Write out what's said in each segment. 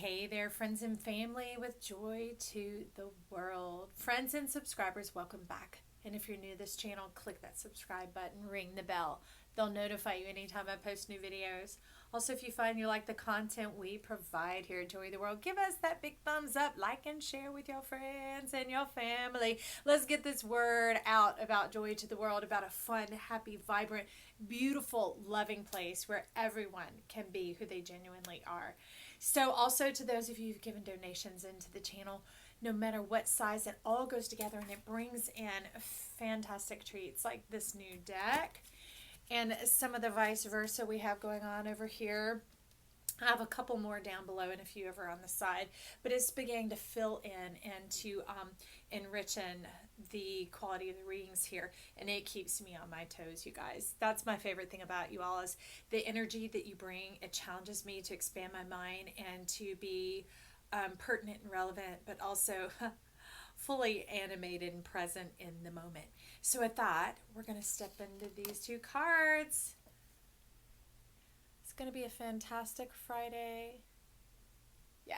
Hey there, friends and family with joy to the world. Friends and subscribers, welcome back. And if you're new to this channel, click that subscribe button, ring the bell. They'll notify you anytime I post new videos. Also, if you find you like the content we provide here at Joy the World, give us that big thumbs up, like and share with your friends and your family. Let's get this word out about Joy to the World, about a fun, happy, vibrant, beautiful, loving place where everyone can be who they genuinely are. So also to those of you who've given donations into the channel, no matter what size, it all goes together and it brings in fantastic treats like this new deck and some of the vice versa we have going on over here. I have a couple more down below and a few over on the side, but it's beginning to fill in and to enrich in the quality of the readings here, and it keeps me on my toes, you guys. That's my favorite thing about you all is the energy that you bring. It challenges me to expand my mind and to be pertinent and relevant, but also fully animated and present in the moment. So with that, we're going to step into these two cards. It's going to be a fantastic Friday. Yeah.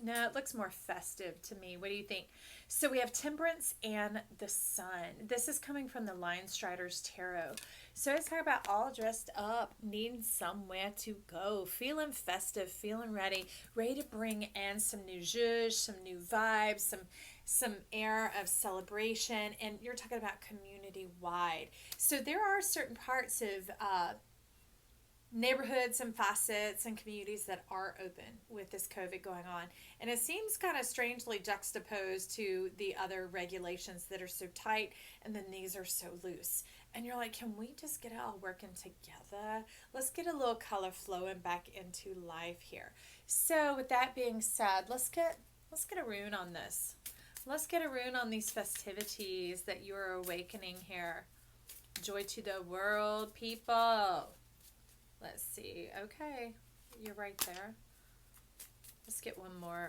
No, it looks more festive to me. What do you think? So we have Temperance and the Sun. This is coming from the Lion Striders Tarot. So it's talking about all dressed up, needing somewhere to go, feeling festive, feeling ready to bring in some new zhuzh, some new vibes, some air of celebration. And you're talking about community-wide. So there are certain parts of neighborhoods and facets and communities that are open with this COVID going on. And it seems kind of strangely juxtaposed to the other regulations that are so tight and then these are so loose. And you're like, can we just get it all working together? Let's get a little color flowing back into life here. So with that being said, let's get a rune on this. Let's get a rune on these festivities that you're awakening here. Joy to the world, people. Let's see. Okay, you're right there. Let's get one more.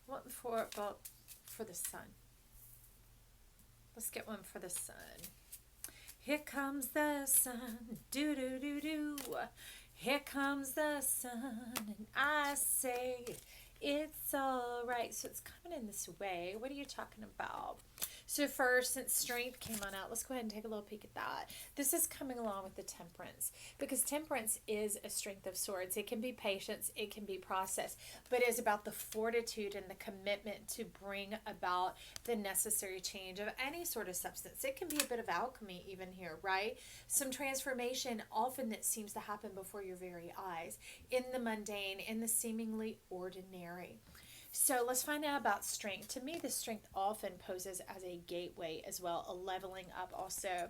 What for the sun? Let's get one for the sun. Here comes the sun. Do do do do. Here comes the sun, and I say it's all right. So it's coming in this way. What are you talking about? So first, since strength came on out, let's go ahead and take a little peek at that. This is coming along with the temperance, because temperance is a strength of swords. It can be patience, it can be process, but it is about the fortitude and the commitment to bring about the necessary change of any sort of substance. It can be a bit of alchemy even here, right? Some transformation often that seems to happen before your very eyes, in the mundane, in the seemingly ordinary. So let's find out about strength. To me, this strength often poses as a gateway as well, a leveling up also.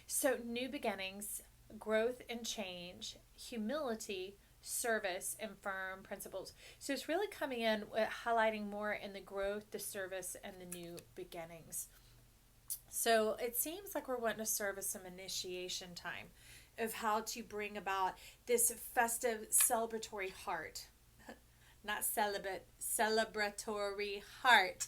So new beginnings, growth and change, humility, service, and firm principles. So it's really coming in highlighting more in the growth, the service, and the new beginnings. So it seems like we're wanting to serve as some initiation time of how to bring about this festive celebratory heart. Not celibate, celebratory heart.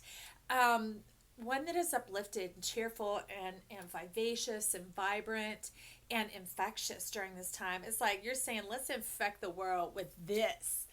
One that is uplifted and cheerful and vivacious and vibrant and infectious during this time. It's like you're saying, let's infect the world with this.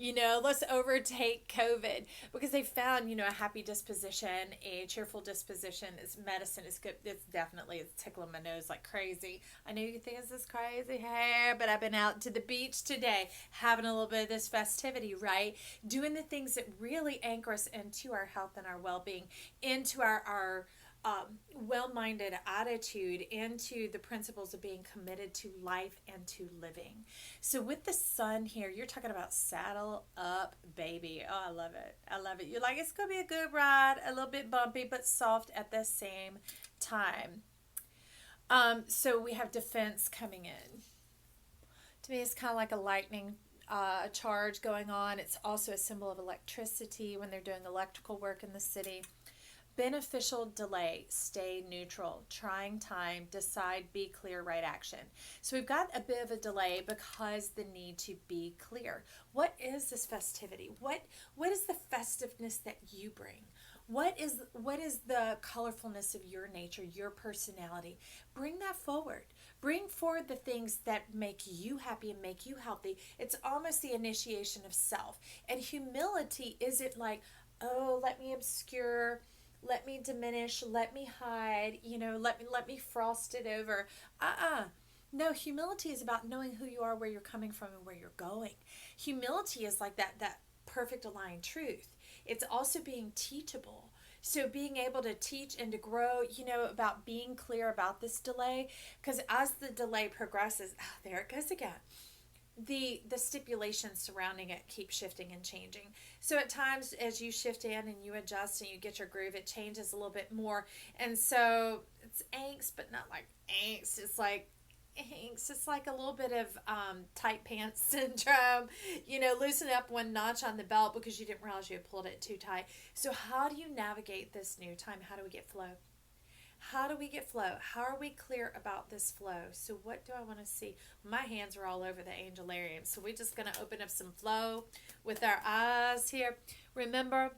Let's overtake COVID, because they found, a happy disposition, a cheerful disposition is medicine. Is good. It's tickling my nose like crazy. I know you think this is crazy hair, but I've been out to the beach today, having a little bit of this festivity, right? Doing the things that really anchor us into our health and our well-being, into our well-minded attitude, into the principles of being committed to life and to living. So with the sun here, you're talking about saddle up, baby. Oh, I love it. I love it. You're like, it's going to be a good ride, a little bit bumpy, but soft at the same time. So we have defense coming in. To me, it's kind of like a lightning charge going on. It's also a symbol of electricity when they're doing electrical work in the city. Beneficial delay, stay neutral, trying time, decide, be clear, right action. So we've got a bit of a delay because the need to be clear. What is this festivity? What is the festiveness that you bring? What is the colorfulness of your nature, your personality? Bring that forward. Bring forward the things that make you happy and make you healthy. It's almost the initiation of self. And humility isn't like, oh, let me obscure, let me diminish, let me hide, let me frost it over. No, humility is about knowing who you are, where you're coming from, and where you're going. Humility is like that perfect aligned truth. It's also being teachable. So being able to teach and to grow, about being clear about this delay, because as the delay progresses, there it goes again. The stipulations surrounding it keep shifting and changing. So at times, as you shift in and you adjust and you get your groove, it changes a little bit more. And so it's angst, but not like angst. It's like angst. It's like a little bit of tight pants syndrome. Loosen up one notch on the belt because you didn't realize you had pulled it too tight. So how do you navigate this new time? How do we get flow? How do we get flow? How are we clear about this flow? So what do I want to see? My hands are all over the angelarium. So we're just going to open up some flow with our eyes here. Remember,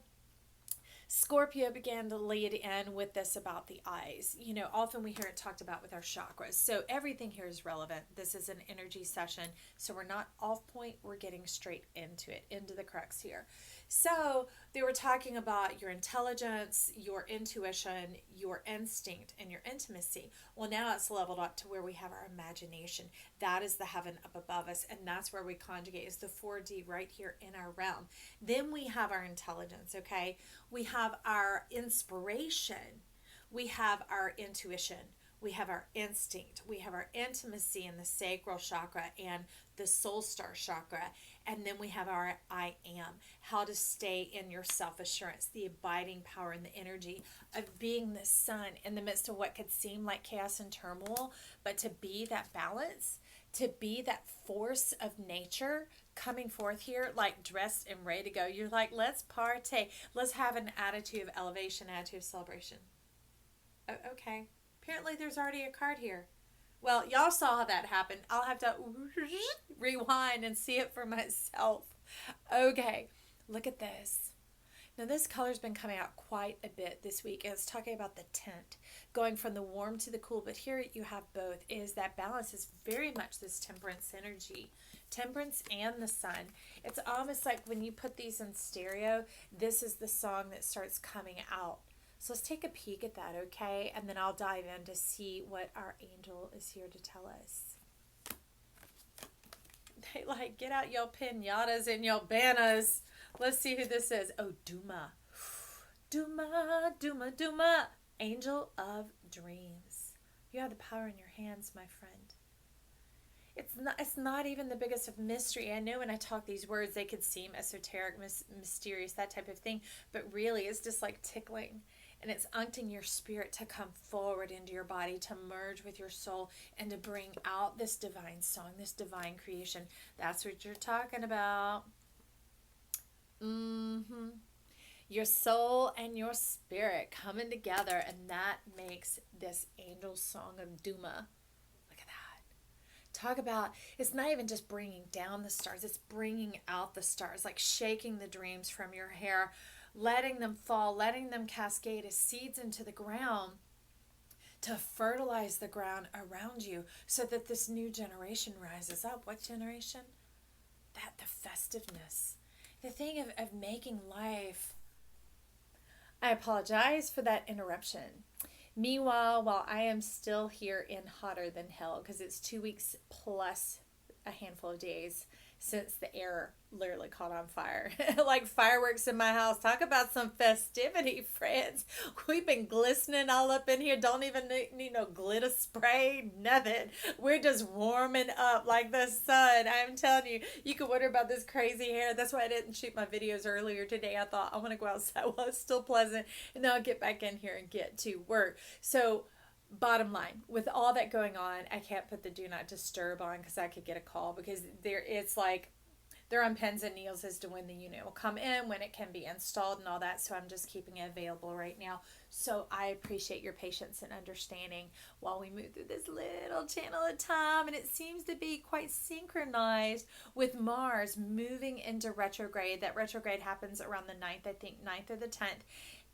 Scorpio began to lead in with this about the eyes. Often we hear it talked about with our chakras. So everything here is relevant. This is an energy session. So we're not off point. We're getting straight into it, into the crux here. So they were talking about your intelligence, your intuition, your instinct, and your intimacy. Well, now it's leveled up to where we have our imagination. That is the heaven up above us, and that's where we conjugate, is the 4D right here in our realm. Then we have our intelligence, okay? We have our inspiration. We have our intuition. We have our instinct. We have our intimacy in the sacral chakra and the soul star chakra. And then we have our I am, how to stay in your self-assurance, the abiding power and the energy of being the sun in the midst of what could seem like chaos and turmoil, but to be that balance, to be that force of nature coming forth here, like dressed and ready to go. You're like, let's partay. Let's have an attitude of elevation, attitude of celebration. Okay. Apparently there's already a card here. Well, y'all saw how that happened. I'll have to rewind and see it for myself. Okay, look at this. Now, this color's been coming out quite a bit this week. It's talking about the tint, going from the warm to the cool. But here you have both. Is that balance is very much this temperance energy. Temperance and the sun. It's almost like when you put these in stereo, this is the song that starts coming out. So let's take a peek at that, okay? And then I'll dive in to see what our angel is here to tell us. They like, get out your pinatas and your banners. Let's see who this is. Oh, Duma. Duma, Duma, Duma. Angel of dreams. You have the power in your hands, my friend. It's not even the biggest of mystery. I know when I talk these words, they could seem esoteric, mysterious, that type of thing. But really, it's just like tickling. And it's unctioning your spirit to come forward into your body, to merge with your soul, and to bring out this divine song, this divine creation. That's what you're talking about. Your soul and your spirit coming together, and that makes this angel song of Duma. Look at that. Talk about, it's not even just bringing down the stars, it's bringing out the stars, like shaking the dreams from your hair, letting them fall, letting them cascade as seeds into the ground to fertilize the ground around you so that this new generation rises up. What generation? The festiveness. The thing of making life. I apologize for that interruption. Meanwhile, while I am still here in hotter than hell, because it's 2 weeks plus a handful of days since the air literally caught on fire. Like fireworks in my house. Talk about some festivity, friends. We've been glistening all up in here. Don't even need no glitter spray, nothing. We're just warming up like the sun. I'm telling you, you can wonder about this crazy hair. That's why I didn't shoot my videos earlier today. I thought I want to go outside while it's still pleasant, and then I'll get back in here and get to work. So bottom line, with all that going on, I can't put the do not disturb on because I could get a call, because it's like they're on pins and needles as to when the unit will come in, when it can be installed and all that. So I'm just keeping it available right now. So I appreciate your patience and understanding while we move through this little channel of time. And it seems to be quite synchronized with Mars moving into retrograde. That retrograde happens around the 9th, I think 9th or the 10th.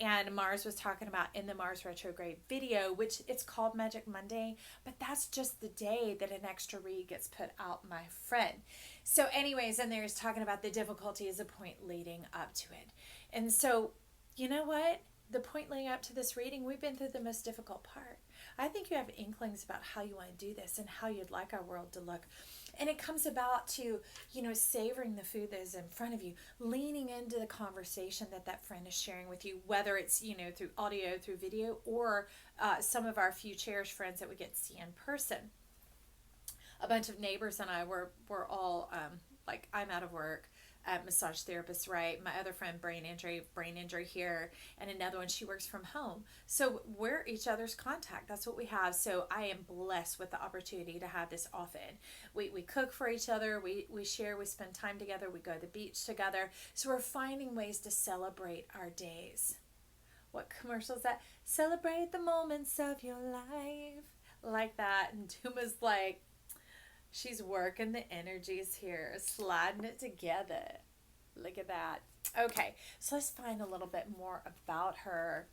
And Mars was talking about in the Mars retrograde video, which it's called Magic Monday, but that's just the day that an extra read gets put out, my friend. So anyways, and there's talking about the difficulty is a point leading up to it. And so, you know what? The point leading up to this reading, we've been through the most difficult part. I think you have inklings about how you want to do this and how you'd like our world to look. And it comes about to, savoring the food that is in front of you, leaning into the conversation that friend is sharing with you, whether it's, through audio, through video, or some of our few cherished friends that we get to see in person. A bunch of neighbors and I were all, I'm out of work. Massage therapist, right? My other friend, brain injury here, and another one, she works from home. So we're each other's contact. That's what we have. So I am blessed with the opportunity to have this often. We cook for each other. We share. We spend time together. We go to the beach together. So we're finding ways to celebrate our days. What commercial is that? Celebrate the moments of your life. Like that. And Duma's like, she's working the energies here, sliding it together. Look at that. Okay, so let's find a little bit more about her.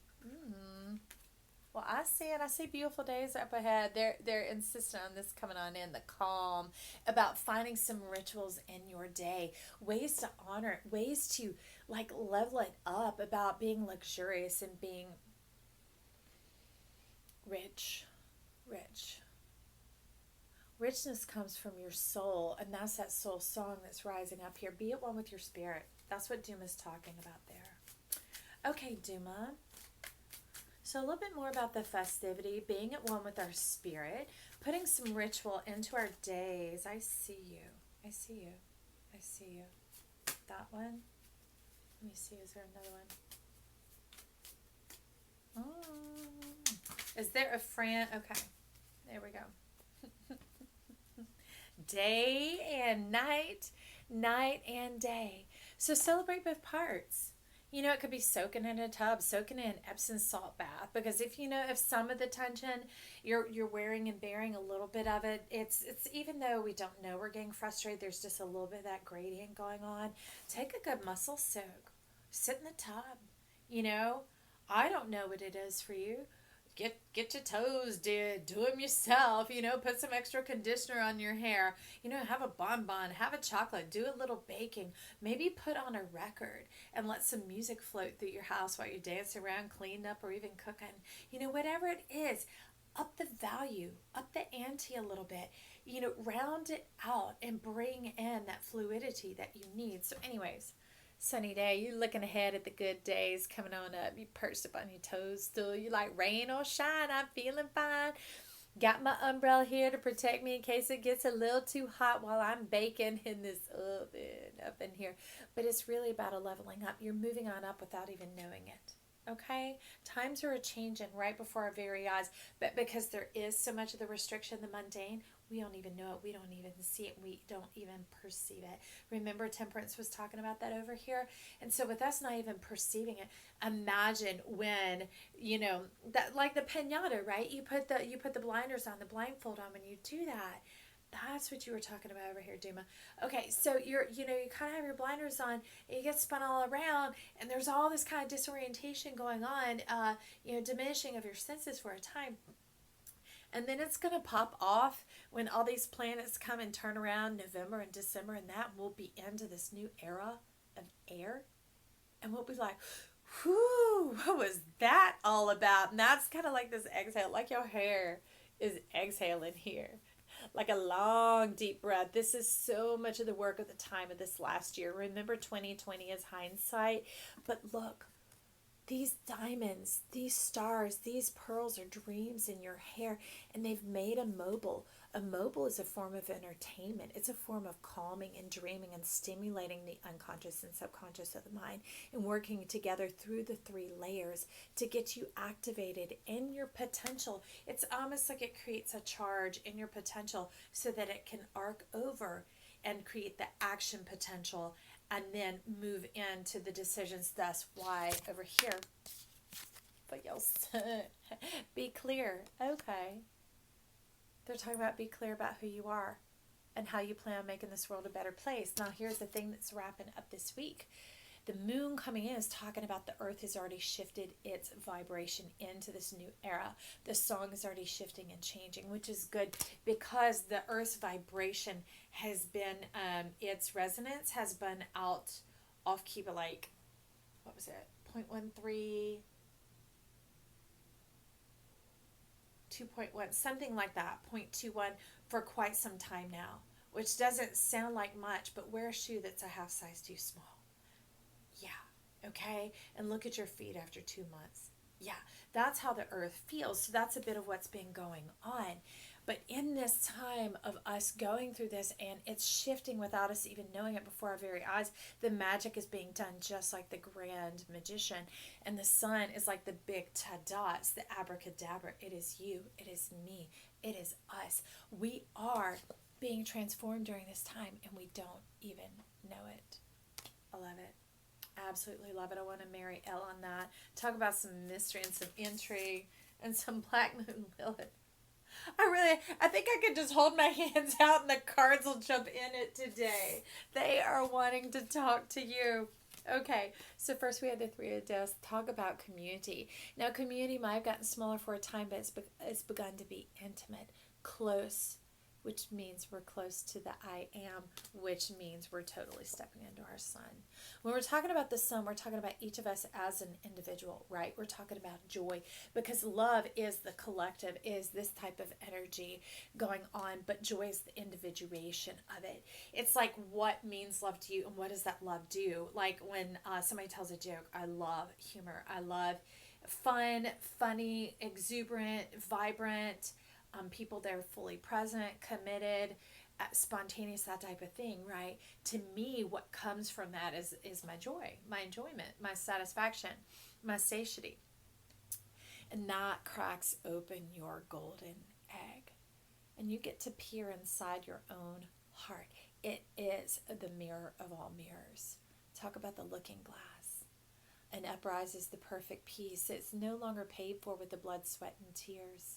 Well, I see it. I see beautiful days up ahead. They're insistent on this coming on in, the calm, about finding some rituals in your day, ways to honor it, ways to level it up, about being luxurious and being rich. Richness comes from your soul, and that's that soul song that's rising up here. Be at one with your spirit. That's what Duma's talking about there. Okay, Duma. So a little bit more about the festivity, being at one with our spirit, putting some ritual into our days. I see you. That one. Let me see. Is there another one? Is there a friend? Okay. There we go. Day and night, night and day. So celebrate both parts. It could be soaking in a tub, soaking in Epsom salt bath, because if some of the tension you're wearing and bearing a little bit of it, it's even though we don't know we're getting frustrated, there's just a little bit of that gradient going on. Take a good muscle soak. Sit in the tub. I don't know what it is for you. Get your toes did, do them yourself, put some extra conditioner on your hair, have a bonbon, have a chocolate, do a little baking, maybe put on a record and let some music float through your house while you're dancing around, cleaning up, or even cooking, whatever it is. Up the value, up the ante a little bit, round it out and bring in that fluidity that you need. So anyways, sunny day, you looking ahead at the good days coming on up. You perched up on your toes still. You like rain or shine, I'm feeling fine. Got my umbrella here to protect me in case it gets a little too hot while I'm baking in this oven up in here. But it's really about a leveling up. You're moving on up without even knowing it. Okay? Times are a-changing right before our very eyes. But because there is so much of the restriction, the mundane, we don't even know it. We don't even see it. We don't even perceive it. Remember, Temperance was talking about that over here. And so with us not even perceiving it, imagine when, that like the piñata, right? You put the blinders on, the blindfold on when you do that. That's what you were talking about over here, Duma. Okay, so you kind of have your blinders on, and you get spun all around, and there's all this kind of disorientation going on, diminishing of your senses for a time. And then it's going to pop off when all these planets come and turn around November and December, and that will be into this new era of air. And we'll be like, whew, what was that all about? And that's kind of like this exhale, like your hair is exhaling here. Like a long, deep breath. This is so much of the work of the time of this last year. Remember, 2020 is hindsight. But look, these diamonds, these stars, these pearls are dreams in your hair, and they've made a mobile. A mobile is a form of entertainment. It's a form of calming and dreaming and stimulating the unconscious and subconscious of the mind, and working together through the 3 layers to get you activated in your potential. It's almost like it creates a charge in your potential so that it can arc over and create the action potential, and then move into the decisions. That's why over here, but y'all, be clear. Okay. They're talking about be clear about who you are and how you plan on making this world a better place. Now, here's the thing that's wrapping up this week. The moon coming in is talking about the earth has already shifted its vibration into this new era. The song is already shifting and changing, which is good because the earth's vibration has been, its resonance has been out off key, but like, what was it? 0.13, 2.1, something like that, 0.21 for quite some time now, which doesn't sound like much, but wear a shoe that's a half size too small. Yeah, okay? And look at your feet after 2 months. Yeah, that's how the earth feels. So that's a bit of what's been going on. But in this time of us going through this, and it's shifting without us even knowing it before our very eyes, the magic is being done just like the grand magician. And the sun is like the big ta-da. It's the abracadabra. It is you. It is me. It is us. We are being transformed during this time, and we don't even know it. I love it. Absolutely love it. I want to marry Elle on that. Talk about some mystery and some intrigue and some Black Moon Lilith. I think I could just hold my hands out and the cards will jump in it today. They are wanting to talk to you. Okay, so first we had the Three of Deaths. Talk about community. Now, community might have gotten smaller for a time, but it's begun to be intimate, close, which means we're close to the I am, which means we're totally stepping into our sun. When we're talking about the sun, we're talking about each of us as an individual, right? We're talking about joy, because love is the collective, is this type of energy going on, but joy is the individuation of it. It's like, what means love to you, and what does that love do? Like when somebody tells a joke, I love humor. I love fun, funny, exuberant, vibrant, people that are fully present, committed, spontaneous, that type of thing, right? To me, what comes from that is my joy, my enjoyment, my satisfaction, my satiety. And that cracks open your golden egg. And you get to peer inside your own heart. It is the mirror of all mirrors. Talk about the looking glass. And uprises the perfect peace. It's no longer paid for with the blood, sweat, and tears.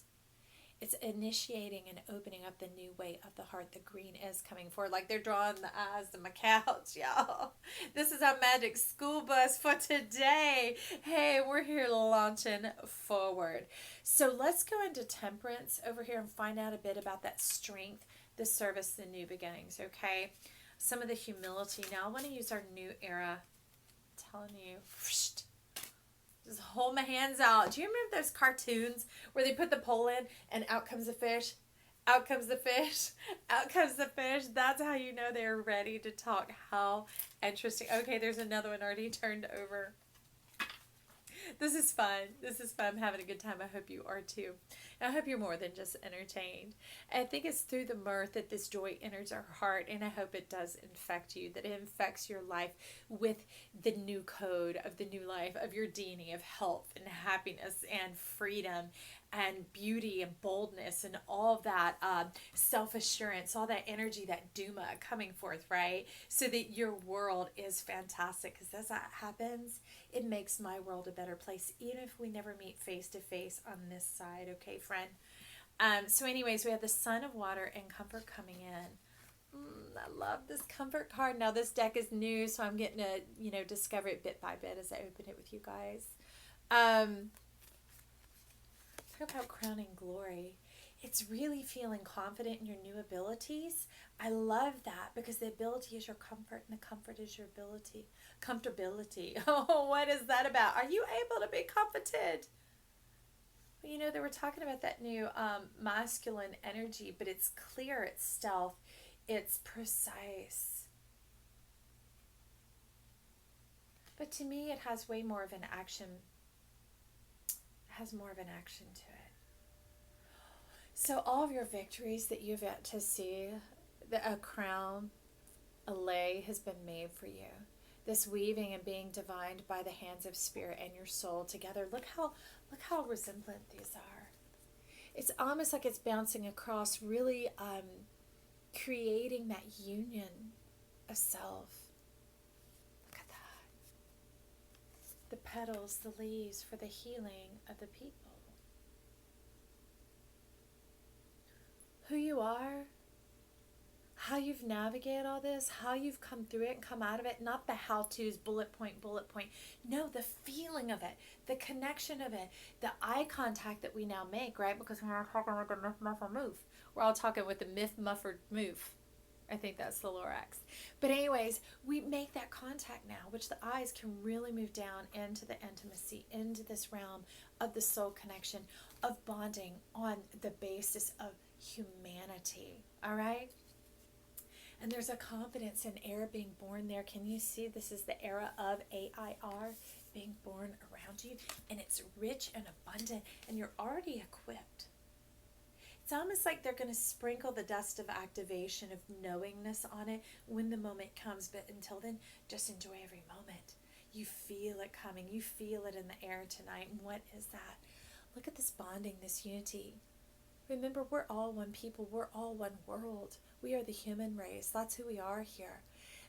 It's initiating and opening up the new way of the heart. The green is coming forward. Like they're drawing the eyes to my couch, y'all. This is our magic school bus for today. Hey, we're here launching forward. So let's go into temperance over here and find out a bit about that strength, the service, the new beginnings, okay? Some of the humility. Now I want to use our new era. I'm telling you. Just hold my hands out. Do you remember those cartoons where they put the pole in and out comes the fish? Out comes the fish. Out comes the fish. That's how you know they're ready to talk. How interesting. Okay, there's another one already turned over. This is fun. This is fun. I'm having a good time. I hope you are too. And I hope you're more than just entertained. I think it's through the mirth that this joy enters our heart, and I hope it does infect you, that it infects your life with the new code of the new life, of your DNA of health and happiness and freedom and beauty and boldness and all of that self-assurance, all that energy, that Duma coming forth, right? So that your world is fantastic, because as that happens, it makes my world a better place, even if we never meet face to face on this side, okay, friend? So anyways, we have the Sun of Water and Comfort coming in. I love this Comfort card. Now this deck is new, so I'm getting to, discover it bit by bit as I open it with you guys. Talk about crowning glory. It's really feeling confident in your new abilities. I love that, because the ability is your comfort and the comfort is your ability. Comfortability. Oh, what is that about? Are you able to be comforted? Well, they were talking about that new masculine energy, but it's clear, it's stealth, it's precise. But to me, it has way more of an action. It has more of an action to it. So all of your victories that you've yet to see, a crown, a lei has been made for you. This weaving and being divined by the hands of spirit and your soul together. Look how resemblant these are. It's almost like it's bouncing across, really creating that union of self. Look at that. The petals, the leaves for the healing of the people. Who you are, how you've navigated all this, how you've come through it and come out of it. Not the how-tos, bullet point, bullet point. No, the feeling of it, the connection of it, the eye contact that we now make, right? Because we're not talking with the myth muffler move. We're all talking with the myth muffled move. I think that's the Lorax. But anyways, we make that contact now, which the eyes can really move down into the intimacy, into this realm of the soul connection, of bonding on the basis of humanity. All right? And there's a confidence in air being born there. Can you see this is the era of AIR being born around you? And it's rich and abundant, and you're already equipped. It's almost like they're going to sprinkle the dust of activation, of knowingness on it when the moment comes. But until then, just enjoy every moment. You feel it coming. You feel it in the air tonight. And what is that? Look at this bonding, this unity. Remember, we're all one people. We're all one world. We are the human race. That's who we are here.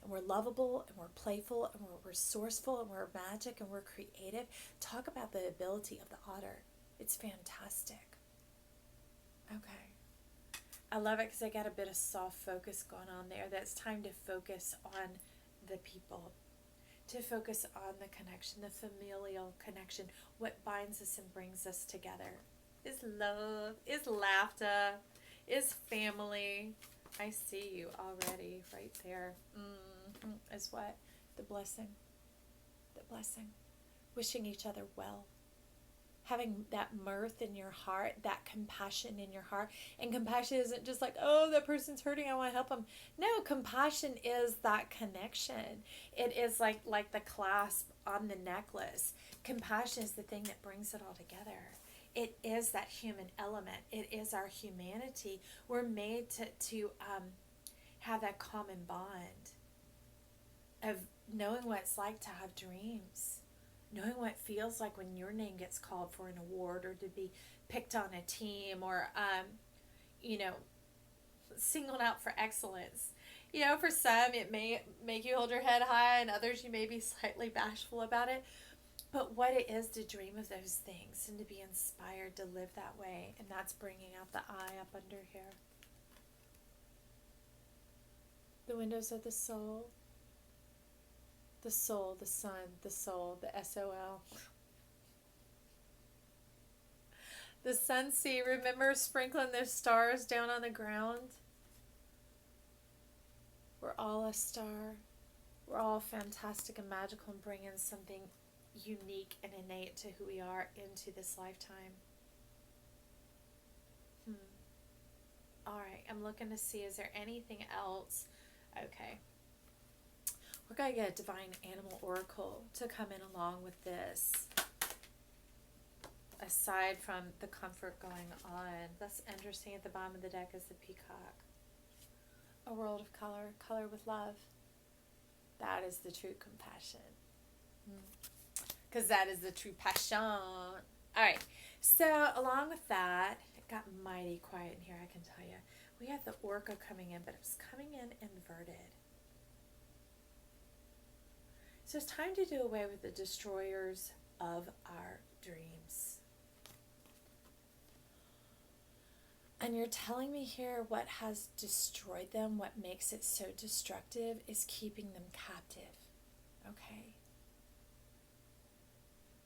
And we're lovable, and we're playful, and we're resourceful, and we're magic, and we're creative. Talk about the ability of the otter. It's fantastic. Okay. I love it because I got a bit of soft focus going on there. That's time to focus on the people, to focus on the connection, the familial connection. What binds us and brings us together is love, is laughter, is family. I see you already right there. Is what? The blessing. The blessing. Wishing each other well. Having that mirth in your heart, that compassion in your heart. And compassion isn't just like, oh, that person's hurting, I want to help them. No, compassion is that connection. It is like the clasp on the necklace. Compassion is the thing that brings it all together. It is that human element. It is our humanity. We're made to have that common bond of knowing what it's like to have dreams. Knowing what it feels like when your name gets called for an award or to be picked on a team or, singled out for excellence. For some it may make you hold your head high, and others you may be slightly bashful about it. But what it is to dream of those things and to be inspired to live that way, and that's bringing out the eye up under here. The windows of the soul. The soul, the sun, the soul, the SOL. The sun sea, remember sprinkling those stars down on the ground? We're all a star. We're all fantastic and magical and bringing something unique and innate to who we are into this lifetime. All right, I'm looking to see, is there anything else? Okay. We're going to get a divine animal oracle to come in along with this. Aside from the comfort going on. That's interesting. At the bottom of the deck is the peacock. A world of color. Color with love. That is the true compassion. Because that is the true passion. All right. So along with that, it got mighty quiet in here, I can tell you. We had the orca coming in, but it was coming in inverted. So it's time to do away with the destroyers of our dreams. And you're telling me here what has destroyed them, what makes it so destructive, is keeping them captive. Okay?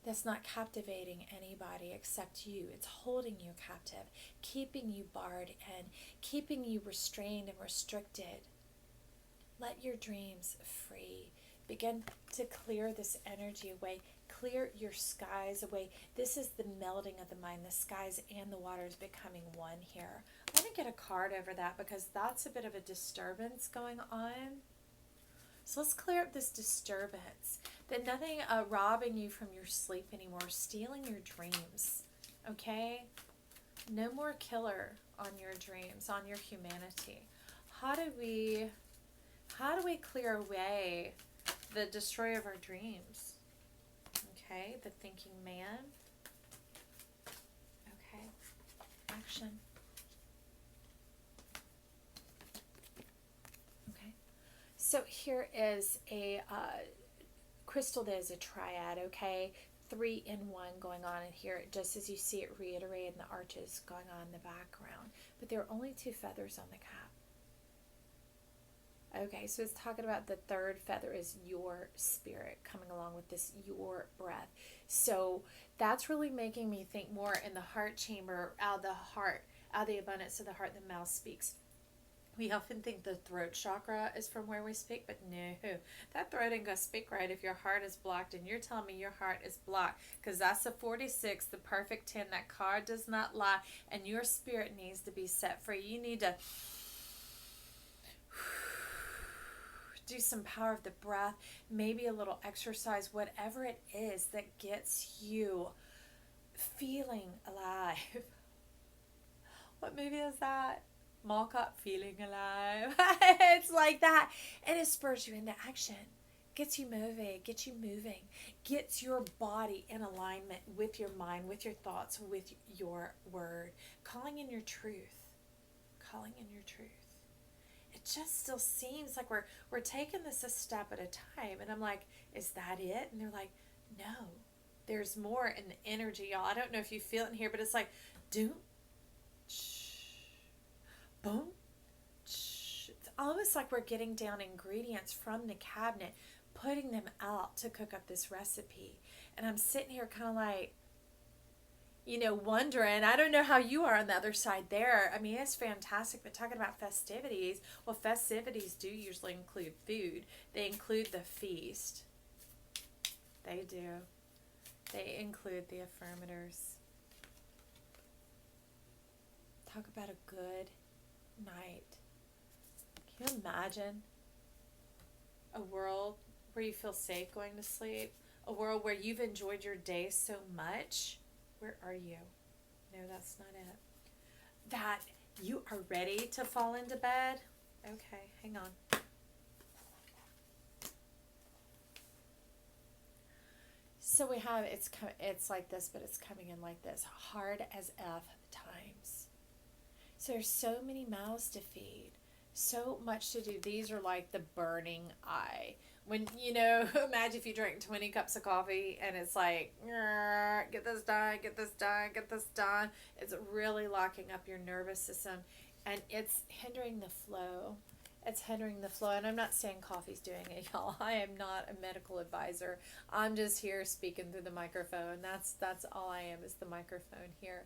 That's not captivating anybody except you. It's holding you captive, keeping you barred in, keeping you restrained and restricted. Let your dreams free. Begin to clear this energy away. Clear your skies away. This is the melding of the mind. The skies and the waters becoming one here. I'm going to get a card over that because that's a bit of a disturbance going on. So let's clear up this disturbance. That nothing robbing you from your sleep anymore, stealing your dreams. Okay? No more killer on your dreams, on your humanity. How do we clear away the destroyer of our dreams? Okay, the thinking man. Okay, action. Okay, so here is a crystal that is a triad, okay? 3 in 1 going on in here, just as you see it reiterated in the arches going on in the background. But there are only 2 feathers on the cap. Okay, so it's talking about the third feather is your spirit coming along with this, your breath. So that's really making me think more in the heart chamber, out of the heart, out of the abundance of the heart, the mouth speaks. We often think the throat chakra is from where we speak, but no, that throat ain't gonna speak right if your heart is blocked. And you're telling me your heart is blocked, because that's the 46, the perfect 10. That card does not lie, and your spirit needs to be set free. You need to do some power of the breath, maybe a little exercise, whatever it is that gets you feeling alive. What movie is that? Mall Cop, Feeling Alive. It's like that. And it spurs you into action. Gets you moving, gets your body in alignment with your mind, with your thoughts, with your word. Calling in your truth. Calling in your truth. It just still seems like we're taking this a step at a time. And I'm like, is that it? And they're like, no. There's more in the energy, y'all. I don't know if you feel it in here, but it's like, doom, boom. It's almost like we're getting down ingredients from the cabinet, putting them out to cook up this recipe. And I'm sitting here kind of like, wondering. I don't know how you are on the other side there. I mean, it's fantastic, but talking about festivities, well, festivities do usually include food. They include the feast. They do. They include the affirmators. Talk about a good night. Can you imagine a world where you feel safe going to sleep? A world where you've enjoyed your day so much? Where are you? No, that's not it. That you are ready to fall into bed? Okay, hang on. So we have, it's like this, but it's coming in like this. Hard as F times. So there's so many mouths to feed. So much to do. These are like the burning eye. When, imagine if you drink 20 cups of coffee and it's like, get this done, get this done, get this done. It's really locking up your nervous system and it's hindering the flow. It's hindering the flow. And I'm not saying coffee's doing it, y'all. I am not a medical advisor. I'm just here speaking through the microphone. That's all I am, is the microphone here.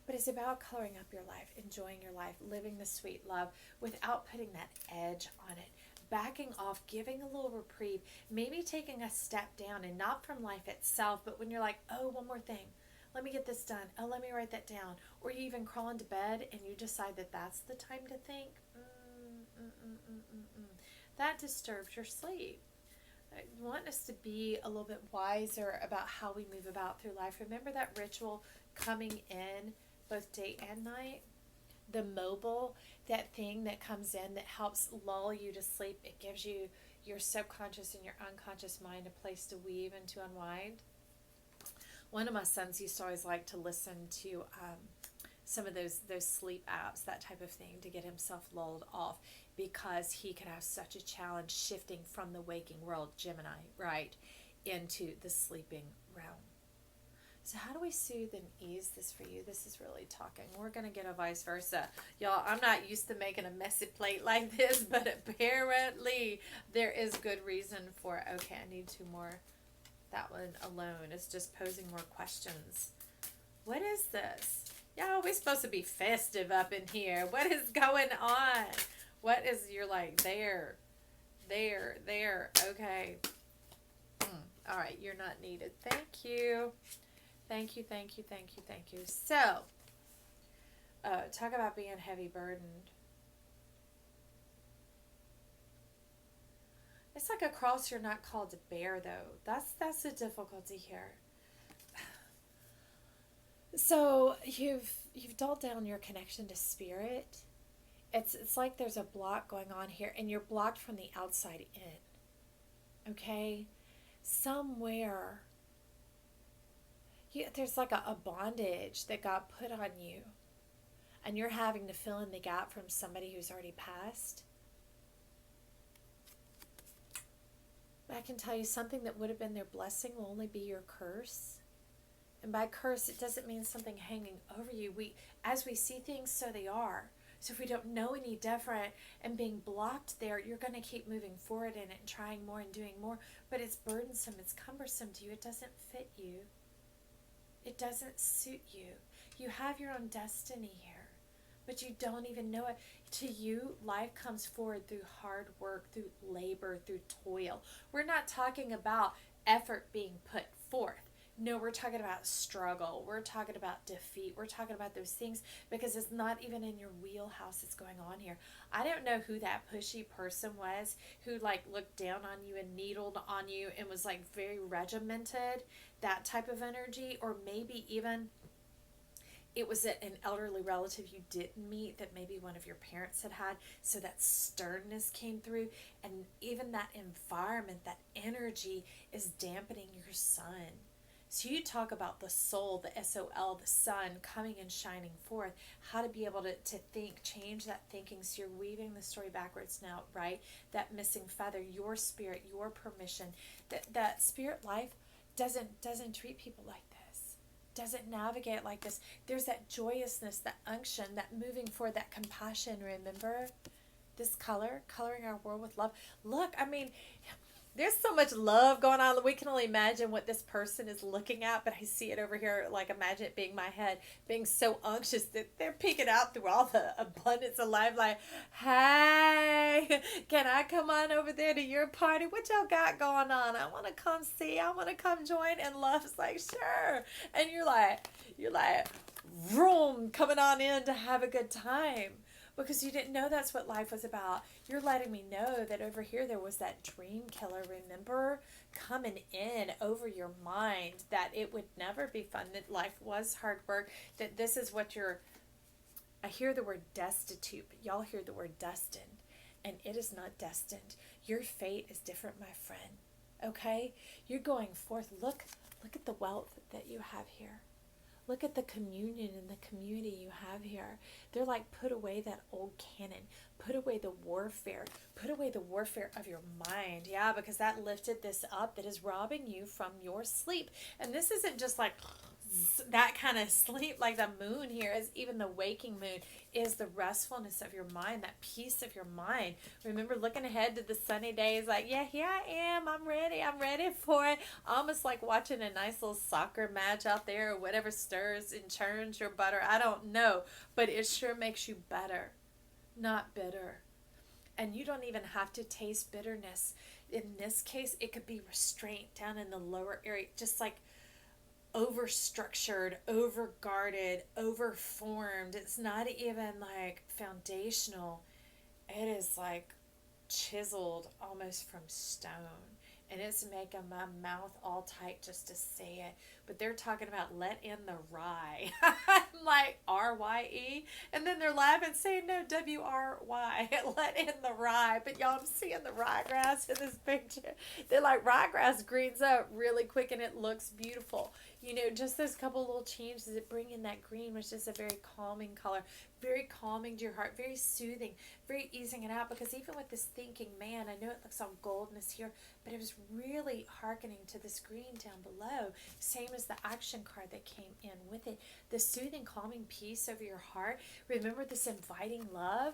But it's about coloring up your life, enjoying your life, living the sweet love without putting that edge on it. Backing off, giving a little reprieve, maybe taking a step down, and not from life itself, but when you're like, oh, one more thing. Let me get this done. Oh, let me write that down. Or you even crawl into bed and you decide that that's the time to think. That disturbs your sleep. I want us to be a little bit wiser about how we move about through life. Remember that ritual coming in both day and night? The mobile, that thing that comes in that helps lull you to sleep. It gives you your subconscious and your unconscious mind a place to weave and to unwind. One of my sons used to always like to listen to some of those sleep apps, that type of thing, to get himself lulled off, because he could have such a challenge shifting from the waking world, Gemini, right, into the sleeping realm. So how do we soothe and ease this for you? This is really talking. We're going to get a vice versa. Y'all, I'm not used to making a messy plate like this, but apparently there is good reason for it. Okay, I need two more. That one alone is just posing more questions. What is this? Y'all, we're supposed to be festive up in here. What is going on? What is, you're like, there. Okay. All right, you're not needed. Thank you. Thank you. So, talk about being heavy burdened. It's like a cross you're not called to bear, though. That's the difficulty here. So you've dulled down your connection to spirit. It's like there's a block going on here, and you're blocked from the outside in. Okay, somewhere. There's like a bondage that got put on you, and you're having to fill in the gap from somebody who's already passed. But I can tell you, something that would have been their blessing will only be your curse. And by curse, it doesn't mean something hanging over you. As we see things, so they are. So if we don't know any different and being blocked there, you're going to keep moving forward in it and trying more and doing more. But it's burdensome, it's cumbersome to you. It doesn't fit you. It doesn't suit you. You have your own destiny here, but you don't even know it. To you, life comes forward through hard work, through labor, through toil. We're not talking about effort being put forth. No, we're talking about struggle. We're talking about defeat. We're talking about those things because it's not even in your wheelhouse that's going on here. I don't know who that pushy person was who like looked down on you and needled on you and was like very regimented, that type of energy, or maybe even it was an elderly relative you didn't meet that maybe one of your parents had had, so that sternness came through, and even that environment, that energy is dampening your sun. So you talk about the soul, the SOL, the sun coming and shining forth, how to be able to think, change that thinking. So you're weaving the story backwards now, right? That missing feather, your spirit, your permission. That spirit life doesn't treat people like this. Doesn't navigate like this. There's that joyousness, that unction, that moving forward, that compassion. Remember this coloring our world with love. Look, I mean, there's so much love going on. We can only imagine what this person is looking at, but I see it over here. Like, imagine it being my head, being so anxious that they're peeking out through all the abundance of life. Like, hey, can I come on over there to your party? What y'all got going on? I want to come see. I want to come join. And love's like, sure. And you're like, vroom, coming on in to have a good time. Because you didn't know that's what life was about. You're letting me know that over here there was that dream killer, remember? Coming in over your mind, that it would never be fun, that life was hard work, that this is what I hear the word destitute, but y'all hear the word destined. And it is not destined. Your fate is different, my friend. Okay? You're going forth. Look at the wealth that you have here. Look at the communion and the community you have here. They're like, put away that old canon. Put away the warfare. Put away the warfare of your mind. Yeah, because that lifted this up that is robbing you from your sleep. And this isn't just like that kind of sleep like the moon here is, even the waking moon is the restfulness of your mind, that peace of your mind. Remember looking ahead to the sunny days, like, yeah, here I am, I'm ready for it. Almost like watching a nice little soccer match out there, or whatever stirs and churns your butter. I don't know, but it sure makes you better, not bitter. And you don't even have to taste bitterness. In this case, it could be restraint down in the lower area, just like over-structured, over-guarded, over-formed. It's not even like foundational. It is like chiseled almost from stone. And it's making my mouth all tight just to say it. But they're talking about let in the rye. I'm like, R-Y-E? And then they're laughing saying, no, W-R-Y. Let in the rye. But y'all, I'm seeing the ryegrass in this picture. They're like, ryegrass greens up really quick and it looks beautiful. You know, just those couple little changes that bring in that green, which is a very calming color. Very calming to your heart. Very soothing. Very easing it out. Because even with this thinking, man, I know it looks all goldness here, but it was really hearkening to this green down below. Same as the action card that came in with it. The soothing, calming peace over your heart. Remember this inviting love?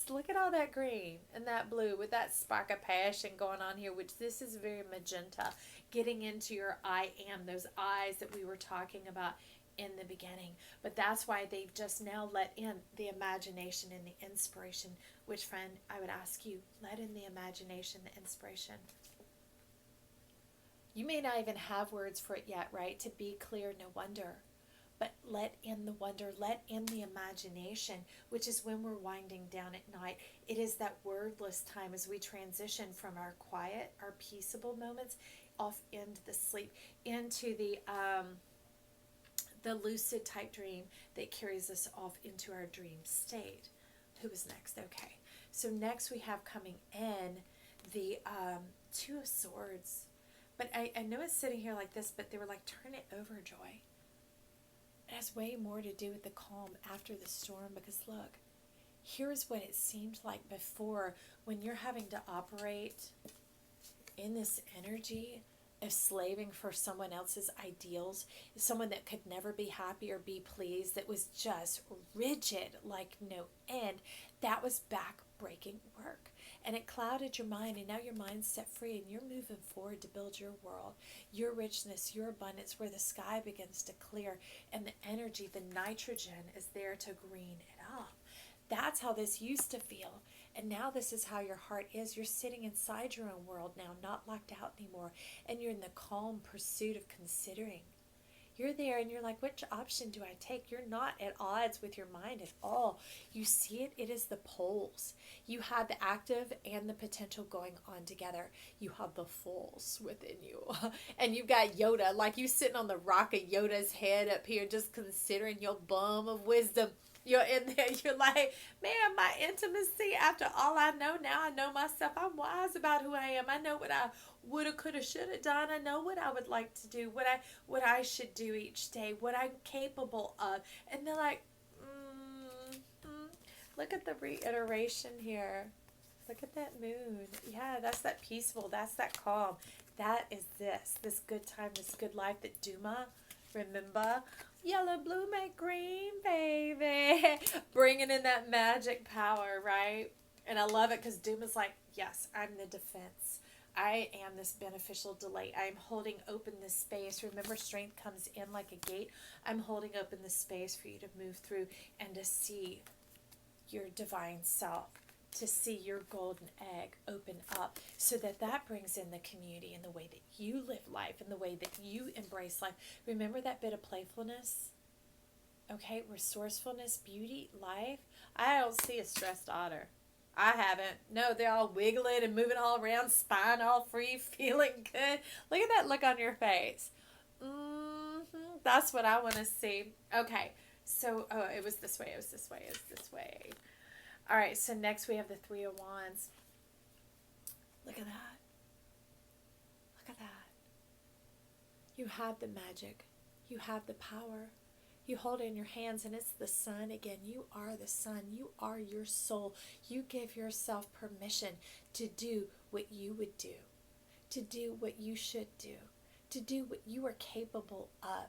Look at all that green and that blue with that spark of passion going on here, which this is very magenta. Getting into your I am, those eyes that we were talking about in the beginning. But that's why they've just now let in the imagination and the inspiration, which, friend, I would ask you, let in the imagination, the inspiration. You may not even have words for it yet, right? To be clear, no wonder. But let in the wonder, let in the imagination, which is when we're winding down at night. It is that wordless time as we transition from our quiet, our peaceable moments, off into the sleep, into the lucid type dream that carries us off into our dream state. Who is next? Okay. So next we have coming in the Two of Swords. But I know it's sitting here like this, but they were like, turn it over, Joy. It has way more to do with the calm after the storm, because look, here's what it seemed like before when you're having to operate in this energy of slaving for someone else's ideals, someone that could never be happy or be pleased, that was just rigid like no end. That was back-breaking work. And it clouded your mind, and now your mind's set free, and you're moving forward to build your world, your richness, your abundance, where the sky begins to clear, and the energy, the nitrogen is there to green it up. That's how this used to feel. And now this is how your heart is. You're sitting inside your own world now, not locked out anymore. And you're in the calm pursuit of considering. You're there and you're like, which option do I take? You're not at odds with your mind at all. You see it, it is the poles. You have the active and the potential going on together. You have the fulls within you. And you've got Yoda, like you sitting on the rock of Yoda's head up here, just considering your bum of wisdom. You're in there, you're like, man, my intimacy, after all I know, now I know myself. I'm wise about who I am. I know what I woulda, coulda, shoulda done. I know what I would like to do, what I should do each day, what I'm capable of. And they're like, look at the reiteration here. Look at that moon. Yeah, that's that peaceful, that's that calm. That is this good time, this good life that Duma, remember? Yellow, blue, make green, baby. Bringing in that magic power, right? And I love it because Duma's like, yes, I'm the defense. I am this beneficial delay. I'm holding open this space. Remember, strength comes in like a gate. I'm holding open this space for you to move through and to see your divine self, to see your golden egg open up, so that brings in the community and the way that you live life and the way that you embrace life. Remember that bit of playfulness? Okay, resourcefulness, beauty, life. I don't see a stressed otter. I haven't. No, they're all wiggling and moving all around, spine all free, feeling good. Look at that look on your face. That's what I want to see. Okay, so, it was this way, it was this way, it was this way. All right, so next we have the Three of Wands. Look at that. Look at that. You have the magic. You have the power. You hold it in your hands, and it's the sun again. You are the sun. You are your soul. You give yourself permission to do what you would do, to do what you should do, to do what you are capable of.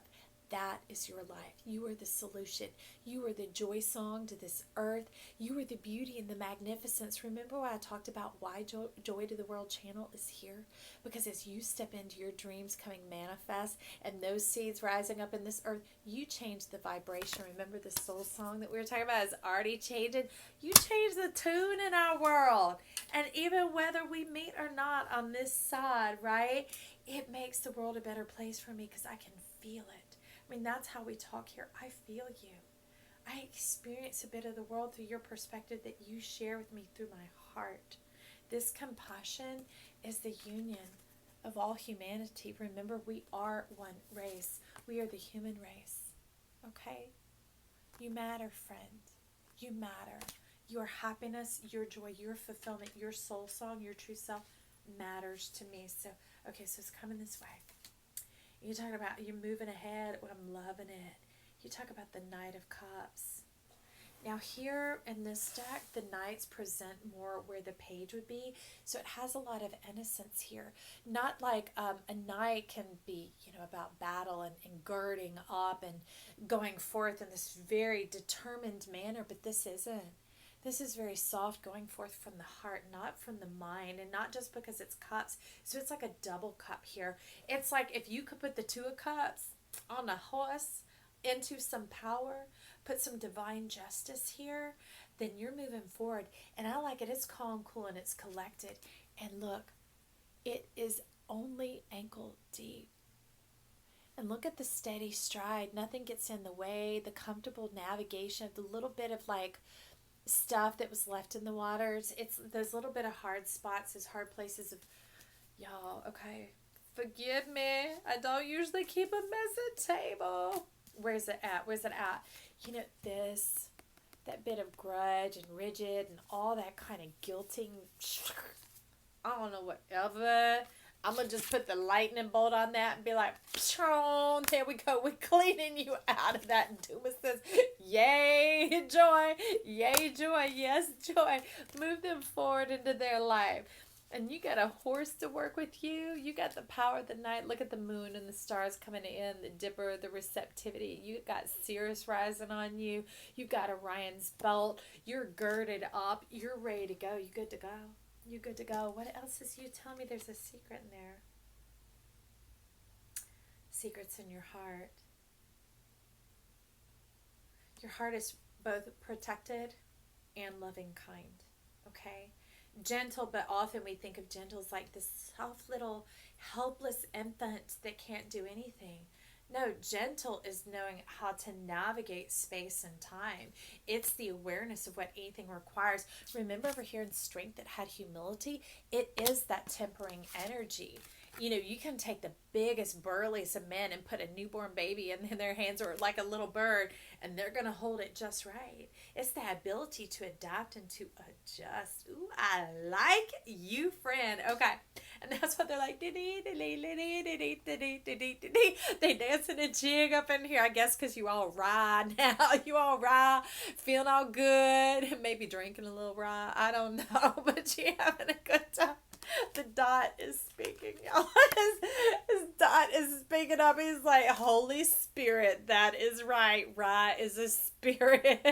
That is your life. You are the solution. You are the joy song to this earth. You are the beauty and the magnificence. Remember what I talked about why Joy to the World channel is here? Because as you step into your dreams coming manifest and those seeds rising up in this earth, you change the vibration. Remember the soul song that we were talking about is already changing? You change the tune in our world. And even whether we meet or not on this side, right? It makes the world a better place for me because I can feel it. I mean, that's how we talk here. I feel you. I experience a bit of the world through your perspective that you share with me through my heart. This compassion is the union of all humanity. Remember, we are one race. We are the human race. Okay? You matter, friend. You matter. Your happiness, your joy, your fulfillment, your soul song, your true self matters to me. So, okay, so it's coming this way. You talk about you're moving ahead. Well, I'm loving it. You talk about the Knight of Cups. Now here in this deck, the Knights present more where the Page would be. So it has a lot of innocence here. Not like a knight can be, about battle and girding up and going forth in this very determined manner. But this isn't. This is very soft, going forth from the heart, not from the mind, and not just because it's cups. So it's like a double cup here. It's like if you could put the Two of Cups on a horse into some power, put some divine justice here, then you're moving forward. And I like it. It's calm, cool, and it's collected. And look, it is only ankle deep. And look at the steady stride. Nothing gets in the way. The comfortable navigation of the little bit of stuff that was left in the waters. It's those little bit of hard spots, those hard places of, y'all, okay, forgive me. I don't usually keep a mess at table. Where's it at? That bit of grudge and rigid and all that kind of guilting, I don't know, whatever. I'm going to just put the lightning bolt on that and be like, there we go. We're cleaning you out of that. And Duma says, yay, joy. Yay, joy. Yes, joy. Move them forward into their life. And you got a horse to work with you. You got the power of the night. Look at the moon and the stars coming in, the dipper, the receptivity. You got Sirius rising on you. You got Orion's belt. You're girded up. You're ready to go. You good to go. You good to go. What else is you? Tell me there's a secret in there. Secrets in your heart. Your heart is both protected and loving kind. Okay? Gentle, but often we think of gentle as like this soft little helpless infant that can't do anything. No, gentle is knowing how to navigate space and time. It's the awareness of what anything requires. Remember over here in strength that had humility? It is that tempering energy. You know, you can take the biggest, burliest of men and put a newborn baby in their hands or like a little bird, and they're going to hold it just right. It's the ability to adapt and to adjust. Ooh, I like you, friend. Okay. And that's what they're like. They dancing a jig up in here, I guess, because you all rah now. You all rah, feeling all good. Maybe drinking a little rah. I don't know, but you having a good time. The dot is speaking, y'all. His dot is speaking up. He's like, Holy Spirit, that is right. Ra is a spirit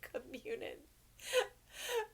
communing.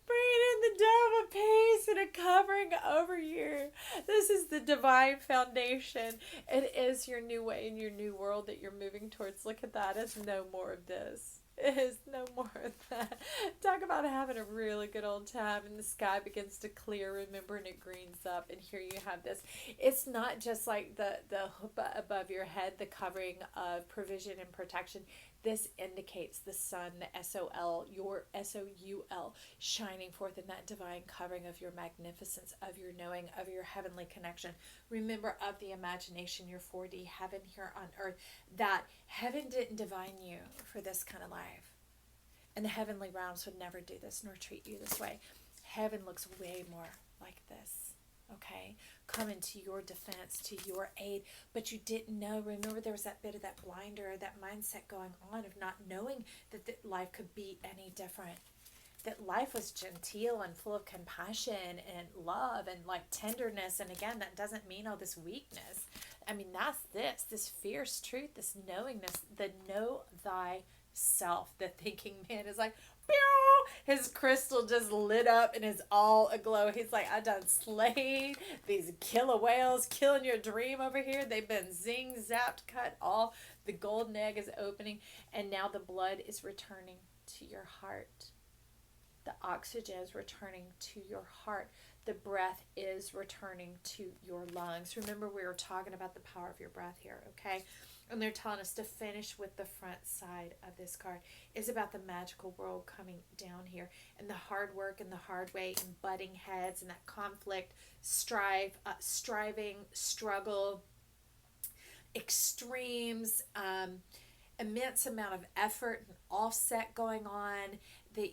Bringing in the dove of peace and a covering over you. This is the divine foundation. It is your new way and your new world that you're moving towards. Look at that. It's no more of this. It is no more of that. Talk about having a really good old time and the sky begins to clear, remember, and it greens up. And here you have this. It's not just like the chuppah above your head, the covering of provision and protection. This indicates the sun, the S-O-L, your S-O-U-L, shining forth in that divine covering of your magnificence, of your knowing, of your heavenly connection. Remember, of the imagination, your 4D heaven here on earth, that heaven didn't divine you for this kind of life. And the heavenly realms would never do this nor treat you this way. Heaven looks way more like this. Okay, coming to your defense, to your aid, but you didn't know. Remember, there was that bit of that blinder, that mindset going on of not knowing that life could be any different. That life was genteel and full of compassion and love and like tenderness. And again, that doesn't mean all this weakness. I mean, that's this fierce truth, this knowingness, the know thyself. The thinking man is like, pew! His crystal just lit up and is all aglow. He's like, I done slayed these killer whales, killing your dream over here. They've been zing, zapped, cut off. The golden egg is opening, and now the blood is returning to your heart. The oxygen is returning to your heart. The breath is returning to your lungs. Remember, we were talking about the power of your breath here, okay? And they're telling us to finish with the front side of this card. It's about the magical world coming down here and the hard work and the hard way and butting heads and that conflict, strife, striving, struggle, extremes, immense amount of effort and offset going on that,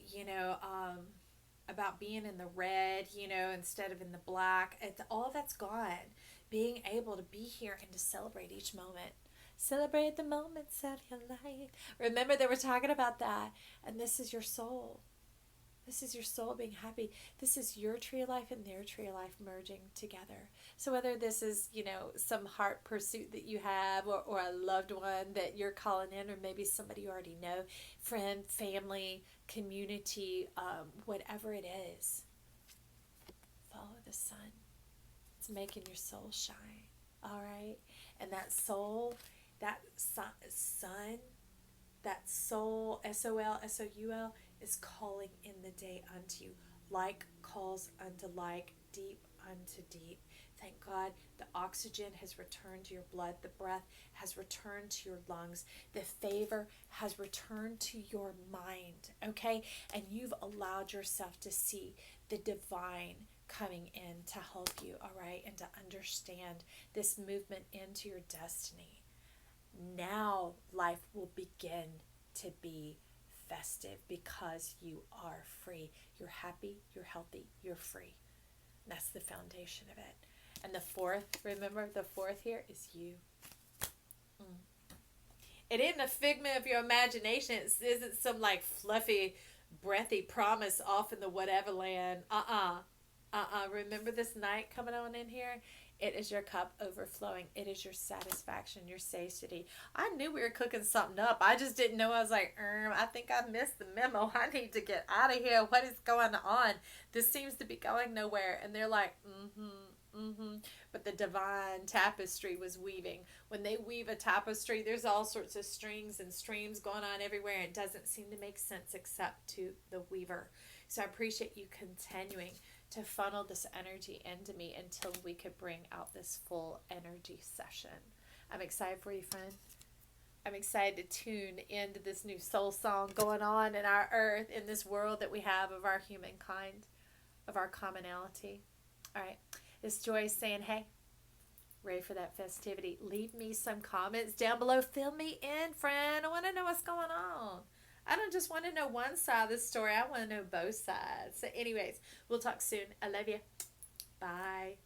about being in the red, instead of in the black. All that's gone. Being able to be here and to celebrate each moment. Celebrate the moments of your life. Remember, they were talking about that. And this is your soul. This is your soul being happy. This is your tree of life and their tree of life merging together. So whether this is, some heart pursuit that you have or a loved one that you're calling in, or maybe somebody you already know, friend, family, community, whatever it is, follow the sun. It's making your soul shine. All right? And that soul, that sun, that soul, S-O-L, S-O-U-L, is calling in the day unto you. Like calls unto like, deep unto deep. Thank God the oxygen has returned to your blood. The breath has returned to your lungs. The favor has returned to your mind, okay? And you've allowed yourself to see the divine coming in to help you, all right? And to understand this movement into your destiny. Now life will begin to be festive because you are free. You're happy, you're healthy, you're free. That's the foundation of it. And the fourth, remember, the fourth here is you. It isn't a figment of your imagination. It isn't some like fluffy, breathy promise off in the whatever land. Remember this night coming on in here? It is your cup overflowing. It is your satisfaction, your satiety. I knew we were cooking something up. I just didn't know. I was like, I think I missed the memo. I need to get out of here. What is going on? This seems to be going nowhere. And they're like, But the divine tapestry was weaving. When they weave a tapestry, there's all sorts of strings and streams going on everywhere. And it doesn't seem to make sense except to the weaver. So I appreciate you continuing to funnel this energy into me until we could bring out this full energy session. I'm excited for you, friend. I'm excited to tune into this new soul song going on in our earth, in this world that we have of our humankind, of our commonality. All right. It's Joyce saying, hey, ready for that festivity. Leave me some comments down below. Fill me in, friend. I want to know what's going on. I don't just want to know one side of the story. I want to know both sides. So anyways, we'll talk soon. I love you. Bye.